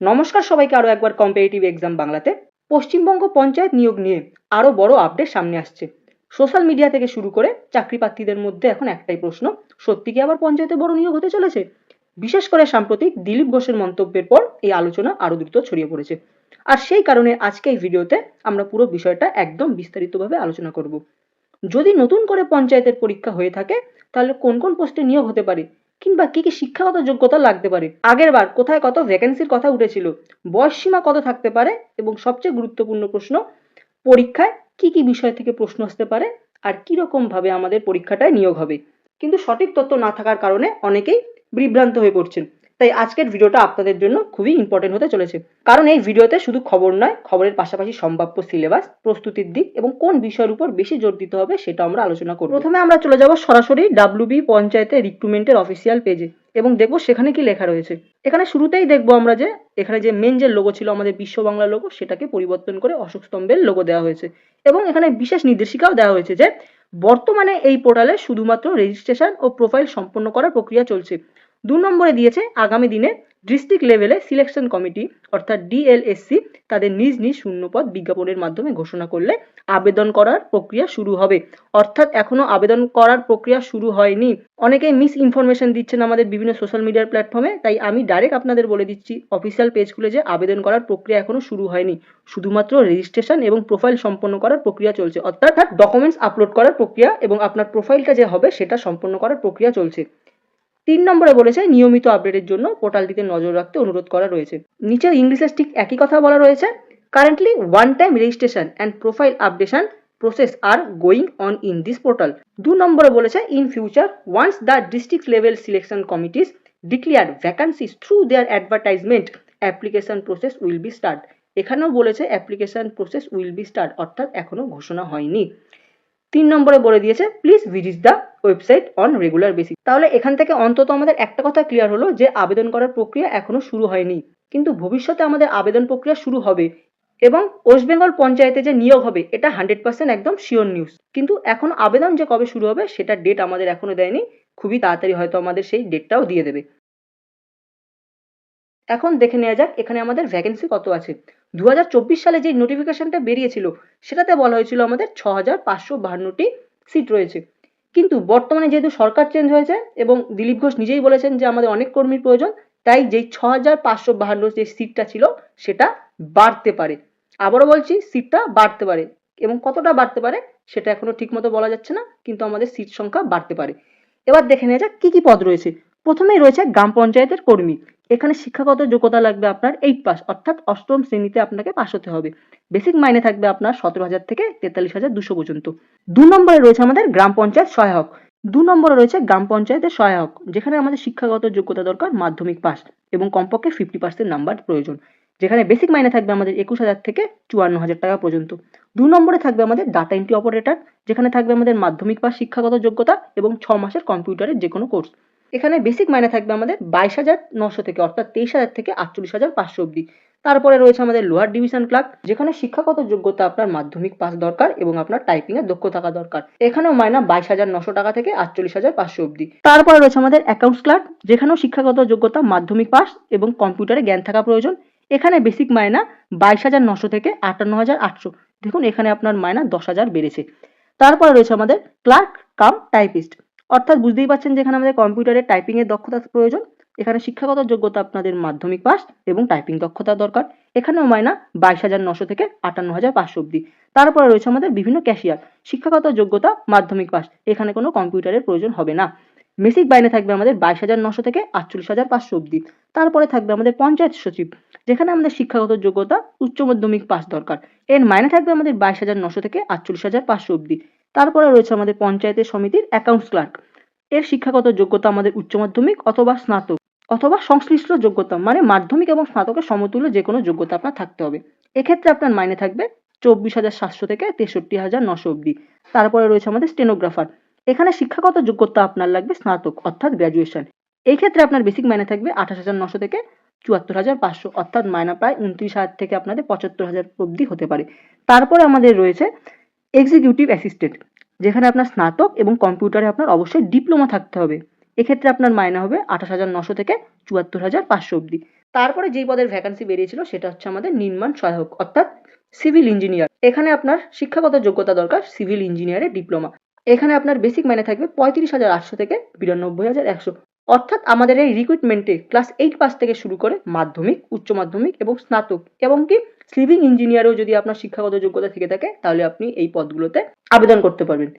নমস্কার সবাইকে, আরো একবার কম্পিটিটিভ এক্সাম বাংলাতে পশ্চিমবঙ্গ পঞ্চায়েত নিয়োগ নিয়ে আরো বড় আপডেট সামনে আসছে। সোশ্যাল মিডিয়া থেকে শুরু করে চাকরি প্রার্থীদের মধ্যে এখন একটাই প্রশ্ন, সত্যি কি আবার পঞ্চায়েতে বড় নিয়োগ হতে চলেছে? বিশেষ করে সাম্প্রতিক দিলীপ ঘোষের মন্তব্যের পর এই আলোচনা আরো দ্রুত ছড়িয়ে পড়েছে। আর সেই কারণে আজকে এই ভিডিওতে আমরা পুরো বিষয়টা একদম বিস্তারিতভাবে আলোচনা করব। যদি নতুন করে পঞ্চায়েতের পরীক্ষা হয়ে থাকে, তাহলে কোন কোন পোস্টে নিয়োগ হতে পারে, কিংবা কি কি শিক্ষাগত যোগ্যতা লাগতে পারে, আগের বার কোথায় কত ভ্যাকেন্সির কথা উঠেছিল, বয়স সীমা কত থাকতে পারে, এবং সবচেয়ে গুরুত্বপূর্ণ প্রশ্ন, পরীক্ষায় কি কি বিষয় থেকে প্রশ্ন আসতে পারে, আর কিরকম ভাবে আমাদের পরীক্ষাটায় নিয়োগ হবে। কিন্তু সঠিক তথ্য না থাকার কারণে অনেকেই বিভ্রান্ত হয়ে পড়ছেন। তাই আজকের ভিডিওটা আপনাদের জন্য খুবই ইম্পর্টেন্ট হতে চলেছে, কারণ এই ভিডিওতে শুধু খবর নয়, খবরের পাশাপাশি সম্ভাব্য সিলেবাস, প্রস্তুতির দিক এবং কোন বিষয়ের উপর বেশি জোর দিতে হবে সেটা আমরা আলোচনা করব। প্রথমে আমরা চলে যাব সরাসরি ডাব্লিউবি পঞ্চায়েতের রিক্রুটমেন্টের অফিসিয়াল পেজে এবং দেখবো সেখানে কি লেখা রয়েছে। এখানে শুরুতেই দেখবো আমরা যে এখানে যে মেন যে লোগো ছিল আমাদের বিশ্ব বাংলা লোগো, সেটাকে পরিবর্তন করে অশোক স্তম্ভের লোগো দেওয়া হয়েছে এবং এখানে বিশেষ নির্দেশিকাও দেওয়া হয়েছে যে বর্তমানে এই পোর্টালে শুধুমাত্র রেজিস্ট্রেশন ও প্রোফাইল সম্পন্ন করার প্রক্রিয়া চলছে। 2 নম্বরে দিয়েছে আগামী দিনে ডিস্ট্রিক্ট লেভেলে সিলেকশন কমিটি অর্থাৎ ডিএলএসসি তাদের নিজ নিজ শূন্যপদ বিজ্ঞাপনের মাধ্যমে ঘোষণা করলে আবেদন করার প্রক্রিয়া শুরু হবে। অর্থাৎ এখনো আবেদন করার প্রক্রিয়া শুরু হয়নি। অনেকেই মিস ইনফরমেশন দিচ্ছেন আমাদের বিভিন্ন সোশ্যাল মিডিয়ার প্ল্যাটফর্মে, তাই আমি ডাইরেক্ট আপনাদের বলে দিচ্ছি অফিসিয়াল পেজ খুলে যে আবেদন করার প্রক্রিয়া এখনো শুরু হয়নি, শুধুমাত্র রেজিস্ট্রেশন এবং প্রোফাইল সম্পন্ন করার প্রক্রিয়া চলছে। অর্থাৎ ডকুমেন্টস আপলোড করার প্রক্রিয়া এবং আপনার প্রোফাইলটা যে হবে সেটা সম্পন্ন করার প্রক্রিয়া চলছে। 3 নম্বরে বলেছে নিয়মিত আপডেটের জন্য পোর্টালটিতে নজর রাখতে অনুরোধ করা রয়েছে। নিচে ইংলিশে ঠিক একই কথা বলা রয়েছে। Currently one time registration and profile updation process are going on in this portal. 2 নম্বরে বলেছে in future once the district level selection committees declare vacancies through their advertisement application process will be start. এখানেও বলেছে application process will be start, অর্থাৎ এখনো ঘোষণা হয়নি। 3 নম্বরে বলে দিয়েছে please visit the website on regular basis. তাহলে এখান থেকে অন্তত আমাদের একটা কথা ক্লিয়ার হলো যে আবেদন করার প্রক্রিয়া এখনো শুরু হয়নি, কিন্তু ভবিষ্যতে আমাদের আবেদন প্রক্রিয়া শুরু হবে এবং ওয়েস্ট বেঙ্গল পঞ্চায়েতে যে নিয়োগ হবে এটা 100% একদম শিওর নিউজ। কিন্তু এখন আবেদন যে কবে শুরু হবে সেটা ডেট আমাদের এখনো দেয়নি, খুবই তাড়াতাড়ি হয়তো আমাদের সেই ডেটটাও দিয়ে দেবে। এখন দেখে নেওয়া যাক এখানে আমাদের ভ্যাকেন্সি কত আছে। 2024 সালে যে নোটিফিকেশনটা বেরিয়েছিল সেটাতে বলা হয়েছিল আমাদের 6552টি সিট রয়েছে, কিন্তু বর্তমানে যেহেতু সরকার চেঞ্জ হয়েছে এবং দিলীপ ঘোষ নিজেই বলেছেন যে আমাদের অনেক কর্মীর প্রয়োজন, তাই যেই 6552 যে সিটটা ছিল সেটা বাড়তে পারে। আবারও বলছি, সিটটা বাড়তে পারে এবং কতটা বাড়তে পারে সেটা এখনো ঠিক মতো বলা যাচ্ছে না, কিন্তু আমাদের সিট সংখ্যা বাড়তে পারে। এবার দেখে নেওয়া যাক কি কি পদ রয়েছে। প্রথমেই রয়েছে গ্রাম পঞ্চায়েতের কর্মী। এখানে শিক্ষাগত যোগ্যতা লাগবে আপনার 8 পাস, অর্থাৎ অষ্টম শ্রেণীতে আপনাকে পাস হতে হবে। বেসিক মাইনে থাকবে আপনার 17,000 থেকে 43,200 পর্যন্ত। 2 নম্বরে রয়েছে আমাদের গ্রাম পঞ্চায়েত সহায়ক। 2 নম্বরে রয়েছে গ্রাম পঞ্চায়েতের সহায়ক, যেখানে আমাদের শিক্ষাগত যোগ্যতা দরকার মাধ্যমিক পাস এবং কমপক্ষে 50% নাম্বার প্রয়োজন, যেখানে বেসিক মাইনে থাকবে আমাদের 21,000 থেকে 54,000 টাকা পর্যন্ত। 2 নম্বরে থাকবে আমাদের ডাটা এন্ট্রি অপারেটর, যেখানে থাকবে আমাদের মাধ্যমিক পাস শিক্ষাগত যোগ্যতা এবং 6 মাসের কম্পিউটারের যে কোনো কোর্স। এখানে বেসিক মাইনে থাকবে আমাদের 22,900 থেকে অর্থাৎ 23,000 থেকে 48,500 অব্দি। তারপরে রয়েছে আমাদের লোয়ার ডিভিশন ক্লার্ক, যেখানে শিক্ষাগত যোগ্যতা আপনার মাধ্যমিক পাস দরকার এবং আপনার টাইপিং এর দক্ষ থাকা দরকার। এখানেও মাইনা 22,900 টাকা থেকে 48,500 অব্দি। তারপরে রয়েছে আমাদের অ্যাকাউন্টস ক্লার্ক, যেখানেও শিক্ষাগত যোগ্যতা মাধ্যমিক পাস এবং কম্পিউটারে জ্ঞান থাকা প্রয়োজন। এখানে বেসিক মাইনা 22,900 থেকে 58,800। দেখুন এখানে আপনার মাইনা 10,000 বেড়েছে। তারপরে রয়েছে আমাদের ক্লার্ক কাম টাইপিস্ট, অর্থাৎ বুঝতেই পারছেন যেখানে আমাদের কম্পিউটারে টাইপিং এর দক্ষতা প্রয়োজন। এখানে শিক্ষাগত যোগ্যতা আপনাদের মাধ্যমিক পাস এবং টাইপিং দক্ষতা দরকার। এখানেও মাইনা 22,900 থেকে 58,500 অব্দি। তারপরে রয়েছে আমাদের বিভিন্ন ক্যাশিয়ার, শিক্ষাগত যোগ্যতা মাধ্যমিক পাস, এখানে কোনো কম্পিউটারের প্রয়োজন হবে না। বেসিক মাইনে থাকবে আমাদের 22,900 থেকে 48,500 অব্দি। তারপরে থাকবে আমাদের পঞ্চায়েত সচিব, যেখানে আমাদের শিক্ষাগত যোগ্যতা উচ্চ মাধ্যমিক পাস দরকার। এর মাইনে থাকবে আমাদের 22,900 থেকে 48,500 অব্দি। তারপরে রয়েছে আমাদের পঞ্চায়েতের সমিতির অ্যাকাউন্টস ক্লার্ক, এর শিক্ষাগত যোগ্যতা আমাদের উচ্চ মাধ্যমিক অথবা স্নাতক অথবা সংশ্লিষ্ট যোগ্যতা, মানে মাধ্যমিক এবং স্নাতকের সমতুল্য যে কোনো যোগ্যতা আপনার থাকতে হবে। এক্ষেত্রে আপনার মাইনে থাকবে 24,700 থেকে 63,900 অব্দি। তারপরে রয়েছে আমাদের স্টেনোগ্রাফার, এখানে শিক্ষাগত যোগ্যতা আপনার লাগবে স্নাতক অর্থাৎ গ্র্যাজুয়েশন। এই ক্ষেত্রে আপনার বেসিক মাইনে থাকবে 28,900 থেকে 74,500, অর্থাৎ মাইনা প্রায় 29,000 থেকে আপনাদের 75,000 অব্দি হতে পারে। তারপরে আমাদের রয়েছে এক্সিকিউটিভ অ্যাসিস্ট্যান্ট, যেখানে আপনার স্নাতক এবং কম্পিউটারে আপনার অবশ্যই ডিপ্লোমা থাকতে হবে। এক্ষেত্রে আপনার মাইনে হবে 28,900 থেকে 74,500 অব্দি। তারপরে যেই পদের ভ্যাকান্সি বেরিয়েছিল সেটা হচ্ছে আমাদের নির্মাণ সহায়ক অর্থাৎ সিভিল ইঞ্জিনিয়ার। এখানে আপনার শিক্ষাগত যোগ্যতা দরকার সিভিল ইঞ্জিনিয়ারের ডিপ্লোমা। এখানে আপনার বেসিক মাইনে থাকবে 35,800 থেকে 92,100। অর্থাৎ আমাদের এই রিক্রুটমেন্টে ক্লাস 8 পাস থেকে শুরু করে মাধ্যমিক, উচ্চ মাধ্যমিক এবং স্নাতক এবং কি সিভিল ইঞ্জিনিয়ারেও যদি আপনার শিক্ষাগত যোগ্যতা থেকে থাকে তাহলে আপনি এই পদগুলোতে আবেদন করতে পারবেন।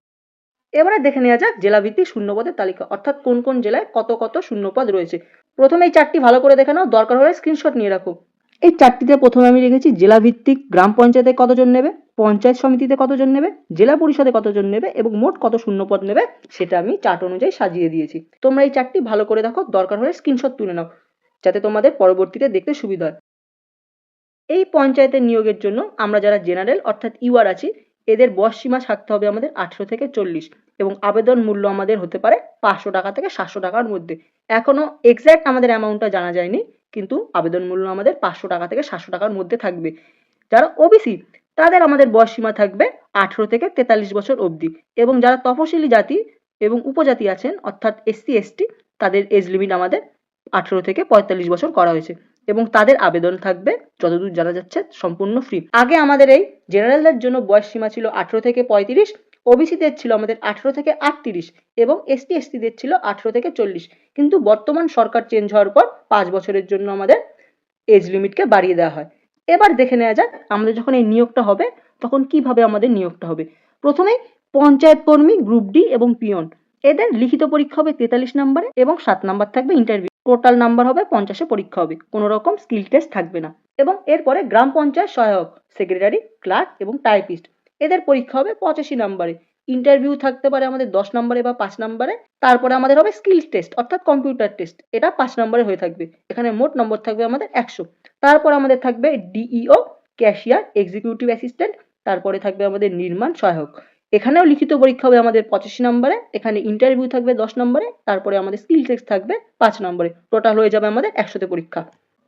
এবারে দেখে নেওয়া যাক জেলাভিত্তিক শূন্যপদের তালিকা অর্থাৎ কোন কোন জেলায় কত কত শূন্যপদ রয়েছে। প্রথমে এই চারটি ভালো করে দেখে নাও, দরকার হলে স্ক্রিনশট নিয়ে রাখো। এই চারটিতে প্রথমে আমি রেখেছি জেলাভিত্তিক গ্রাম পঞ্চায়েতে কতজন নেবে, পঞ্চায়েত সমিতিতে কতজন নেবে, জেলা পরিষদে কতজন নেবে এবং মোট কত শূন্যপদ নেবে সেটা আমি চার্ট অনুযায়ী সাজিয়ে দিয়েছি। তোমরা এই চারটি ভালো করে দেখো, দরকার হলে স্ক্রিনশট তুলে নাও যাতে তোমাদের পরবর্তীতে দেখতে সুবিধা হয়। এই পঞ্চায়েতের নিয়োগের জন্য আমরা যারা জেনারেল অর্থাৎ ইউআর আছি এদের বয়স সীমা থাকতে হবে আমাদের 18 থেকে 40 এবং আবেদন মূল্য আমাদের হতে পারে 500 টাকা থেকে 700 টাকার মধ্যে। এখনো এক্সাক্ট আমাদের অ্যামাউন্টটা জানা যায়নি, কিন্তু আবেদন মূল্য আমাদের 500 টাকা থেকে 700 টাকার মধ্যে থাকবে। যারা ওবিসি তাদের আমাদের বয়স সীমা থাকবে 18 থেকে 43 বছর অবধি এবং যারা তপশিলি জাতি এবং উপজাতি আছেন অর্থাৎ এসসি এসটি তাদের এজ লিমিট আমাদের 18 থেকে 45 বছর করা হয়েছে এবং তাদের আবেদন থাকবে যতদূর জানা যাচ্ছে সম্পূর্ণ ফ্রি। আগে আমাদের এই জেনারেলদের জন্য বয়স সীমা ছিল 18 থেকে 35, ওবিসিদের ছিল আমাদের 18 থেকে 38 এবং এসটি এসটিদের ছিল 18 থেকে 40। কিন্তু বর্তমান সরকার চেঞ্জ হওয়ার পর 5 বছরের জন্য আমাদের এজ লিমিটকে বাড়িয়ে দেওয়া হয়। এবার দেখে নেওয়া যাক আমাদের যখন এই নিয়োগটা হবে তখন কিভাবে আমাদের নিয়োগটা হবে। প্রথমেই পঞ্চায়েত কর্মী গ্রুপ ডি এবং পিয়ন এদের লিখিত পরীক্ষা হবে 43 নম্বরে এবং 7 নাম্বার থাকবে ইন্টারভিউ। টোটাল নাম্বার হবে 50-এ পরীক্ষা হবে, কোনো রকম স্কিল টেস্ট থাকবে না। এবং এরপরে গ্রাম পঞ্চায়েত সহায়ক সেক্রেটারি, ক্লার্ক এবং টাইপিস্ট এদের পরীক্ষা হবে 85 নম্বরে। ইন্টারভিউ থাকতে পারে আমাদের 10 নম্বরে বা 5 নম্বরে। তারপরে আমাদের হবে স্কিল টেস্ট অর্থাৎ কম্পিউটার টেস্ট, এটা 5 নম্বরে হয়ে থাকবে। এখানে মোট নম্বর থাকবে আমাদের 100। তারপর আমাদের থাকবে ডিইও, ক্যাশিয়ার, এক্সিকিউটিভ অ্যাসিস্ট্যান্ট, তারপরে থাকবে আমাদের নির্মাণ সহায়ক। এখানেও লিখিত পরীক্ষা হবে আমাদের 85 নম্বরে, এখানে ইন্টারভিউ থাকবে 10 নম্বরে, তারপরে আমাদের স্কিল টেস্ট থাকবে 5 নম্বরে। টোটাল হয়ে যাবে আমাদের 100তে পরীক্ষা।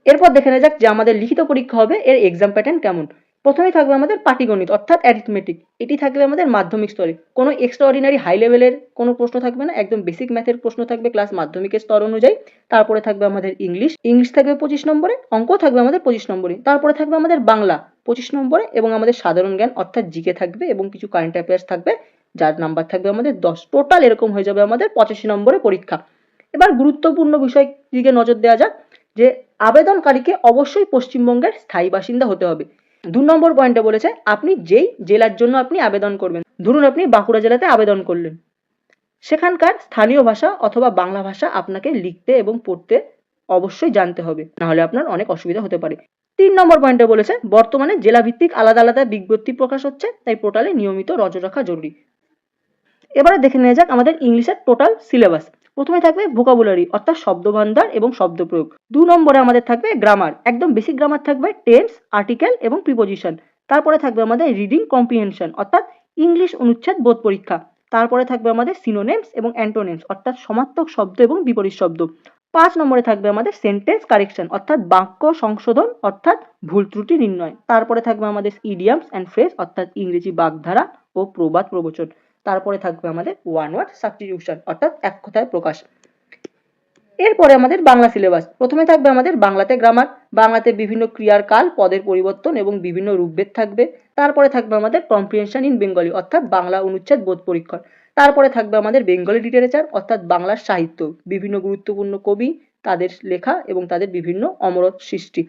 এরপর দেখে নেওয়া যাক যে আমাদের লিখিত পরীক্ষা হবে এর এক্সাম প্যাটার্ন কেমন। প্রথমেই থাকবে আমাদের পাটিগণিত অর্থাৎ অ্যারিথমেটিক, এটি থাকবে আমাদের মাধ্যমিক স্তরে। কোনো এক্সট্রাঅর্ডিনারি হাই লেভেলের কোনো প্রশ্ন থাকবে না, একদম বেসিক ম্যাথের প্রশ্ন থাকবে ক্লাস মাধ্যমিকের স্তর অনুযায়ী। তারপরে থাকবে আমাদের ইংলিশ থাকবে 25 নম্বরে, অঙ্ক থাকবে আমাদের 25 নম্বরে। তারপরে থাকবে আমাদের বাংলা 25 নম্বরে এবং আমাদের সাধারণ জ্ঞান অর্থাৎ জিকে থাকবে এবং কিছু কারেন্ট অ্যাফেয়ার্স থাকবে যার নাম্বার থাকবে আমাদের 10। টোটাল এরকম হয়ে যাবে আমাদের 85 নম্বরে পরীক্ষা। এবার গুরুত্বপূর্ণ বিষয় দিকে নজর দেওয়া যাক যে আবেদনকারীকে অবশ্যই পশ্চিমবঙ্গের স্থায়ী বাসিন্দা হতে হবে। 2 নম্বর পয়েন্টে বলেছে আপনি যেই জেলার জন্য আপনি আবেদন করবেন, ধরুন আপনি বাঁকুড়া জেলাতে আবেদন করলেন, সেখানকার স্থানীয় ভাষা অথবা বাংলা ভাষা আপনাকে লিখতে এবং পড়তে অবশ্যই জানতে হবে, নাহলে আপনার অনেক অসুবিধা হতে পারে। 3 নম্বর পয়েন্টে বলেছে বর্তমানে জেলা ভিত্তিক আলাদা আলাদা বিজ্ঞপ্তি প্রকাশ হচ্ছে, তাই পোর্টালে নিয়মিত নজর রাখা জরুরি। এবারে দেখে নেওয়া যাক আমাদের ইংলিশের টোটাল সিলেবাস। প্রথমে থাকবে ভোকাবুলারি অর্থাৎ শব্দভান্ডার এবং শব্দপ্রয়োগ। 2 নম্বরে আমাদের থাকবে গ্রামার, একদম বেসিক গ্রামার থাকবে, টেন্স, আর্টিকেল এবং প্রিপোজিশন। তারপরে থাকবে আমাদের রিডিং কম্প্রিহেনশন অর্থাৎ ইংলিশ অনুচ্ছেদ বোধ পরীক্ষা। তারপরে থাকবে আমাদের সিনোনিমস এবং অ্যান্টোনিমস অর্থাৎ সমার্থক শব্দ এবং বিপরীত শব্দ। 5 নম্বরে থাকবে আমাদের সেন্টেন্স কারেকশন অর্থাৎ বাক্য সংশোধন অর্থাৎ ভুল ত্রুটি নির্ণয়। তারপরে থাকবে আমাদের ইডিয়ামস অ্যান্ড ফ্রেজ অর্থাৎ ইংরেজি বাগধারা ও প্রবাদ প্রবচন। তারপরে থাকবে আমাদের ওয়ান ওয়ার্ড সাবস্টিটিউশন অর্থাৎ এক কথায় প্রকাশ। এরপরে আমাদের বাংলা সিলেবাস। প্রথমে থাকবে আমাদের বাংলাতে গ্রামার, বাংলাতে বিভিন্ন ক্রিয়ার কাল, পদের পরিবর্তন এবং বিভিন্ন রূপভেদ থাকবে। তারপরে থাকবে আমাদের কম্প্রিহেনশন ইন বেঙ্গলি অর্থাৎ বাংলা অনুচ্ছেদ বোধ পরীক্ষা। তারপরে থাকবে আমাদের বেঙ্গলি লিটারেচার অর্থাৎ বাংলার সাহিত্য, বিভিন্ন গুরুত্বপূর্ণ কবি, তাদের লেখা এবং তাদের বিভিন্ন অমরত্ব সৃষ্টি।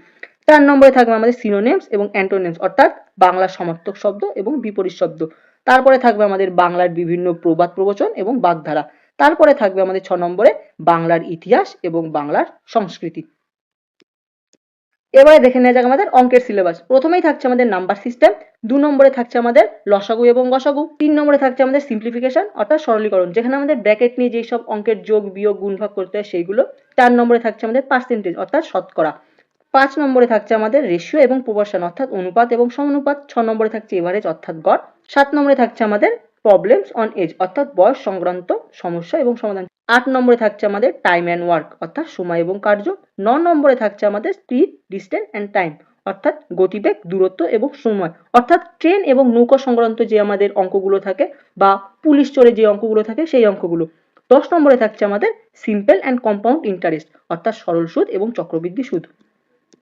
4 নম্বরে থাকবে আমাদের সিনোনিমস এবং অ্যান্টোনিমস অর্থাৎ বাংলার সমার্থক শব্দ এবং বিপরীত শব্দ। তারপরে থাকবে আমাদের বাংলার বিভিন্ন প্রবাদ প্রবচন এবং বাগধারা। তারপরে থাকবে আমাদের 6 নম্বরে বাংলার ইতিহাস এবং বাংলার সংস্কৃতি। এবারে দেখে নেওয়া যাক আমাদের অঙ্কের সিলেবাস। প্রথমেই থাকছে আমাদের নাম্বার সিস্টেম, 2 নম্বরে থাকছে আমাদের লসাগু এবং গসাগু, 3 নম্বরে থাকছে আমাদের সিম্পলিফিকেশন অর্থাৎ সরলীকরণ, যেখানে আমাদের ব্র্যাকেট নিয়ে যেই সব অঙ্কের যোগ বিয়োগ গুণ ভাগ করতে হয় সেইগুলো। 4 নম্বরে থাকছে আমাদের পার্সেন্টেজ অর্থাৎ শতকরা। 5 নম্বরে থাকছে আমাদের রেশিও এবং প্রপোর্শন অর্থাৎ অনুপাত এবং সমানুপাত। 6 নম্বরে থাকছে এভারেজ অর্থাৎ গড়। 7 নম্বরে থাকছে আমাদের প্রবলেমস অন এজ অর্থাৎ বয়স সংক্রান্ত সমস্যা এবং সমাধান। 8 নম্বরে থাকছে আমাদের টাইম অ্যান্ড ওয়ার্ক অর্থাৎ সময় এবং কার্য। 9 নম্বরে থাকছে আমাদের স্পিড, ডিস্টেন্স অ্যান্ড টাইম অর্থাৎ গতিবেগ, দূরত্ব এবং সময় অর্থাৎ ট্রেন এবং নৌকা সংক্রান্ত যে আমাদের অঙ্কগুলো থাকে বা পুলিশ চড়ে যে অঙ্কগুলো থাকে সেই অঙ্কগুলো। 10 নম্বরে থাকছে আমাদের সিম্পল অ্যান্ড কম্পাউন্ড ইন্টারেস্ট অর্থাৎ সরল সুদ এবং চক্রবৃদ্ধি সুদ।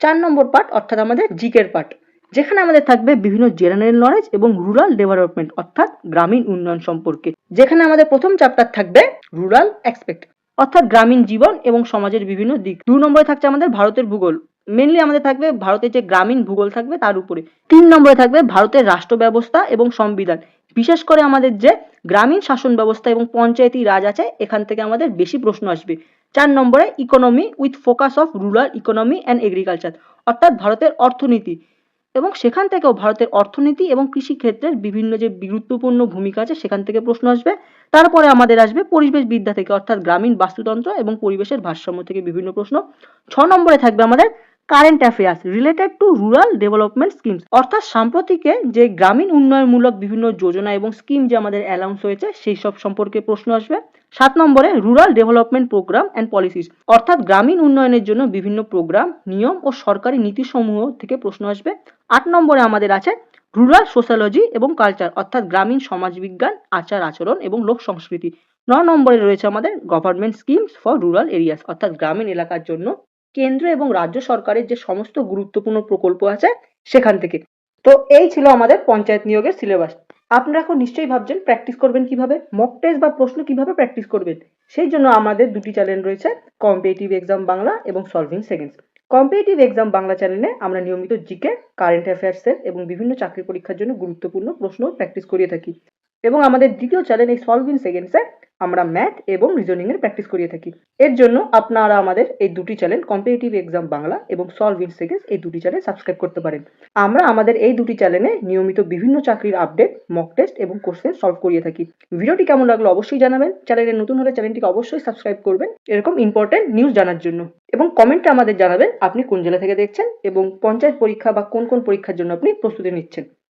4 নম্বর পার্ট অর্থাৎ আমাদের জিকের পার্ট, যেখানে আমাদের থাকবে বিভিন্ন জেনারেল নলেজ এবং রুরাল ডেভেলপমেন্ট অর্থাৎ গ্রামীণ উন্নয়ন সম্পর্কে, যেখানে আমাদের প্রথম চ্যাপ্টার থাকবে রুরাল অ্যাসপেক্ট অর্থাৎ গ্রামীণ জীবন এবং সমাজের বিভিন্ন দিক। 2 নম্বরে থাকছে আমাদের ভারতের ভূগোল, মেনলি আমাদের থাকবে ভারতের যে গ্রামীণ ভূগোল থাকবে তার উপরে। 3 নম্বরে থাকবে ভারতের রাষ্ট্র ব্যবস্থা এবং সংবিধান, বিশেষ করে আমাদের যে গ্রামীণ শাসন ব্যবস্থা এবং পঞ্চায়েতি রাজ আছে এখান থেকে আমাদের বেশি প্রশ্ন আসবে। 4 নম্বরে economy with focus of rural economy and agriculture অর্থাৎ ভারতের অর্থনীতি, এবং সেখান থেকেও ভারতের অর্থনীতি এবং কৃষি ক্ষেত্রের বিভিন্ন যে গুরুত্বপূর্ণ ভূমিকা আছে সেখান থেকে প্রশ্ন আসবে। তারপরে আমাদের আসবে পরিবেশ বিদ্যা থেকে অর্থাৎ গ্রামীণ বাস্তুতন্ত্র এবং পরিবেশের ভারসাম্য থেকে বিভিন্ন প্রশ্ন। 6 নম্বরে থাকবে আমাদের current affairs related to rural development schemes অর্থাৎ সাম্প্রতিকে যে গ্রামীণ উন্নয়নমূলক বিভিন্ন যোজনা এবং স্কিম যে আমাদের অ্যানাউন্স হয়েছে সেই সব সম্পর্কে প্রশ্ন আসবে। 7 নম্বরে rural development program and policies অর্থাৎ গ্রামীণ উন্নয়নের জন্য বিভিন্ন প্রোগ্রাম, নিয়ম ও সরকারি নীতিসমূহ থেকে প্রশ্ন আসবে। 8 নম্বরে আমাদের আছে রুরাল সোশ্যালজি এবং কালচার অর্থাৎ গ্রামীণ সমাজবিজ্ঞান, আচার আচরণ এবং লোক সংস্কৃতি। 9 নম্বরে রয়েছে আমাদের government schemes for rural areas অর্থাৎ গ্রামীণ এলাকার জন্য কেন্দ্র এবং রাজ্য সরকারের যে সমস্ত গুরুত্বপূর্ণ প্রকল্প আছে সেখান থেকে। তো এই ছিল আমাদের পঞ্চায়েত নিয়োগের সিলেবাস। আপনারা এখন নিশ্চয়ই ভাবছেন প্র্যাকটিস করবেন কিভাবে, মক টেস্ট বা প্রশ্ন কিভাবে প্র্যাকটিস করবেন। সেই জন্য আমাদের দুটি চ্যানেল রয়েছে, কম্পিটিটিভ এক্সাম বাংলা এবং solving seconds. Competitive exam Bangla চ্যানেলে আমরা নিয়মিত জিকে, কারেন্ট অ্যাফেয়ার্সের এবং বিভিন্ন চাকরি পরীক্ষার জন্য গুরুত্বপূর্ণ প্রশ্ন প্র্যাকটিস করিয়ে থাকি, এবং আমাদের দ্বিতীয় চ্যানেল এই সলভিং সেকেন্ডসে আমরা ম্যাথ এবং রিজনিং এর প্র্যাকটিস করিয়ে থাকি। এর জন্য আপনারা আমাদের এই দুটি চ্যানেল কম্পিটিটিভ এক্সাম বাংলা এবং সলভ ইন সেকেন্ডস এই দুটি চ্যানেল সাবস্ক্রাইব করতে পারেন। আমরা আমাদের এই দুটি চ্যানেলে নিয়মিত বিভিন্ন চাকরির আপডেট, মক টেস্ট এবং কোশ্চেন সলভ করিয়ে থাকি। ভিডিওটি কেমন লাগলো অবশ্যই জানাবেন। চ্যানেলে নতুন হলে চ্যানেলটিকে অবশ্যই সাবস্ক্রাইব করবেন এরকম ইম্পর্টেন্ট নিউজ জানার জন্য, এবং কমেন্টে আমাদের জানাবেন আপনি কোন জেলা থেকে দেখছেন এবং পঞ্চায়েত পরীক্ষা বা কোন কোন পরীক্ষার জন্য আপনি প্রস্তুতি নিচ্ছেন।